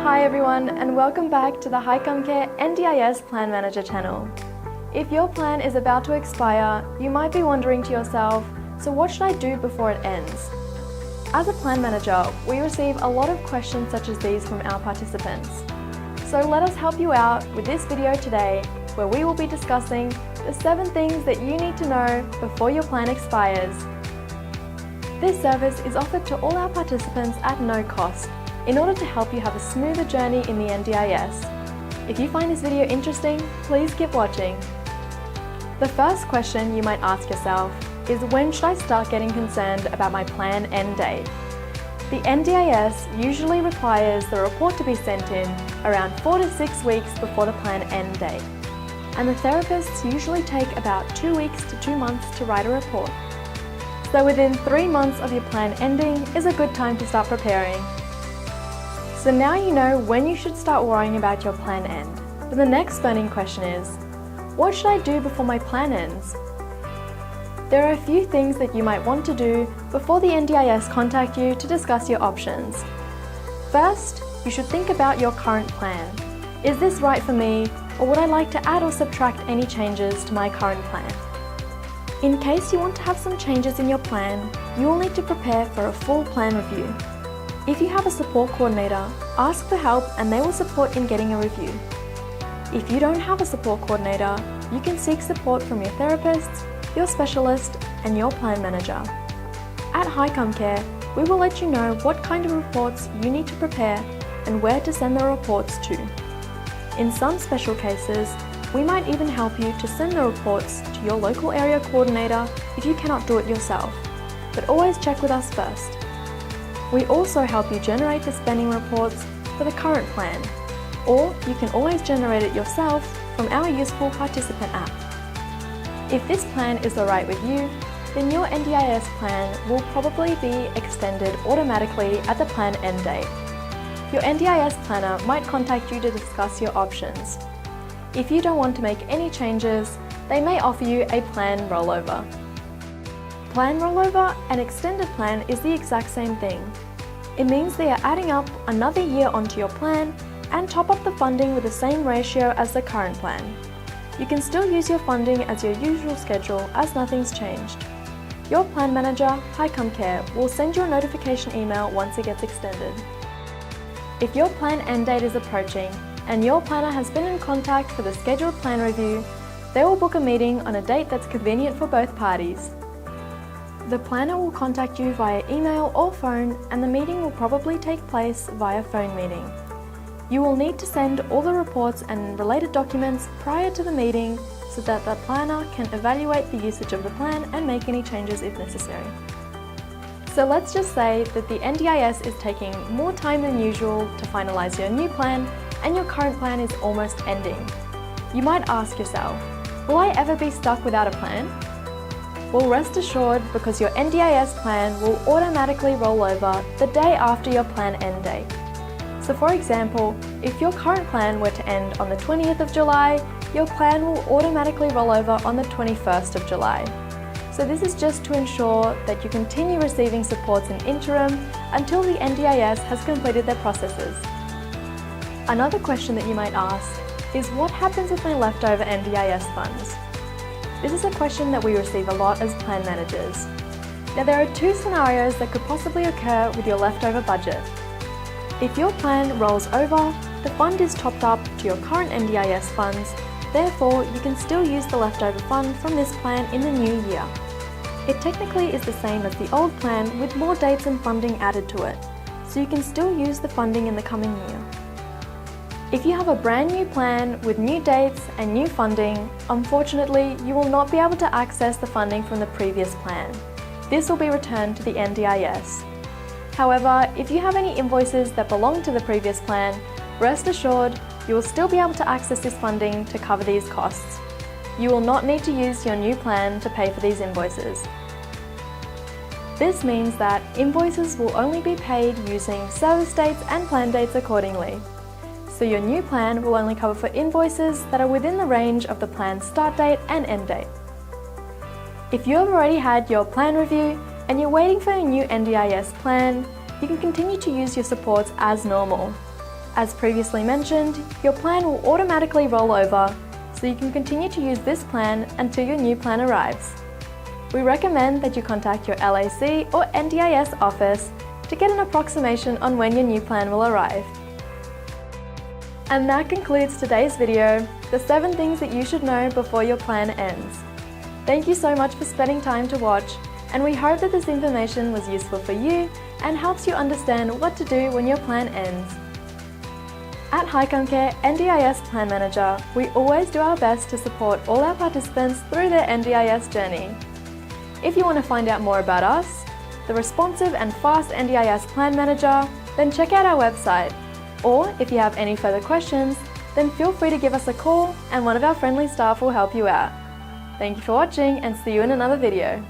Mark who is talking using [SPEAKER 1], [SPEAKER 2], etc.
[SPEAKER 1] Hi everyone, and welcome back to the HiCom Care NDIS Plan Manager channel. If your plan is about to expire, you might be wondering to yourself, so what should I do before it ends? As a plan manager, we receive a lot of questions such as these from our participants. So let us help you out with this video today, where we will be discussing the 7 things that you need to know before your plan expires. This service is offered to all our participants at no cost, in order to help you have a smoother journey in the NDIS. If you find this video interesting, please keep watching. The first question you might ask yourself is, when should I start getting concerned about my plan end date? The NDIS usually requires the report to be sent in around 4 to 6 weeks before the plan end date, and the therapists usually take about 2 weeks to 2 months to write a report. So within 3 months of your plan ending is a good time to start preparing. So now you know when you should start worrying about your plan end. But the next burning question is, what should I do before my plan ends? There are a few things that you might want to do before the NDIS contact you to discuss your options. First, you should think about your current plan. Is this right for me, or would I like to add or subtract any changes to my current plan? In case you want to have some changes in your plan, you will need to prepare for a full plan review. If you have a support coordinator, ask for help and they will support in getting a review. If you don't have a support coordinator, you can seek support from your therapist, your specialist, and your plan manager. At HiCom Care, we will let you know what kind of reports you need to prepare and where to send the reports to. In some special cases, we might even help you to send the reports to your local area coordinator if you cannot do it yourself, but always check with us first. We also help you generate the spending reports for the current plan, or you can always generate it yourself from our useful participant app. If this plan is alright with you, then your NDIS plan will probably be extended automatically at the plan end date. Your NDIS planner might contact you to discuss your options. If you don't want to make any changes, they may offer you a plan rollover. Plan rollover and extended plan is the exact same thing. It means they are adding up another year onto your plan and top up the funding with the same ratio as the current plan. You can still use your funding as your usual schedule as nothing's changed. Your plan manager, HiCom Care, will send you a notification email once it gets extended. If your plan end date is approaching and your planner has been in contact for the scheduled plan review, they will book a meeting on a date that's convenient for both parties. The planner will contact you via email or phone, and the meeting will probably take place via phone meeting. You will need to send all the reports and related documents prior to the meeting so that the planner can evaluate the usage of the plan and make any changes if necessary. So let's just say that the NDIS is taking more time than usual to finalise your new plan and your current plan is almost ending. You might ask yourself, will I ever be stuck without a plan? Well, rest assured, because your NDIS plan will automatically roll over the day after your plan end date. So for example, if your current plan were to end on the 20th of July, your plan will automatically roll over on the 21st of July. So this is just to ensure that you continue receiving supports in interim until the NDIS has completed their processes. Another question that you might ask is, what happens with my leftover NDIS funds? This is a question that we receive a lot as plan managers. Now, there are 2 scenarios that could possibly occur with your leftover budget. If your plan rolls over, the fund is topped up to your current NDIS funds, therefore you can still use the leftover fund from this plan in the new year. It technically is the same as the old plan with more dates and funding added to it, so you can still use the funding in the coming year. If you have a brand new plan with new dates and new funding, unfortunately, you will not be able to access the funding from the previous plan. This will be returned to the NDIS. However, if you have any invoices that belong to the previous plan, rest assured, you will still be able to access this funding to cover these costs. You will not need to use your new plan to pay for these invoices. This means that invoices will only be paid using service dates and plan dates accordingly. So your new plan will only cover for invoices that are within the range of the plan's start date and end date. If you have already had your plan review and you're waiting for a new NDIS plan, you can continue to use your supports as normal. As previously mentioned, your plan will automatically roll over, so you can continue to use this plan until your new plan arrives. We recommend that you contact your LAC or NDIS office to get an approximation on when your new plan will arrive. And that concludes today's video, the 7 things that you should know before your plan ends. Thank you so much for spending time to watch, and we hope that this information was useful for you and helps you understand what to do when your plan ends. At HiCom Care NDIS Plan Manager, we always do our best to support all our participants through their NDIS journey. If you want to find out more about us, the responsive and fast NDIS Plan Manager, then check out our website. Or if you have any further questions, then feel free to give us a call and one of our friendly staff will help you out. Thank you for watching and see you in another video.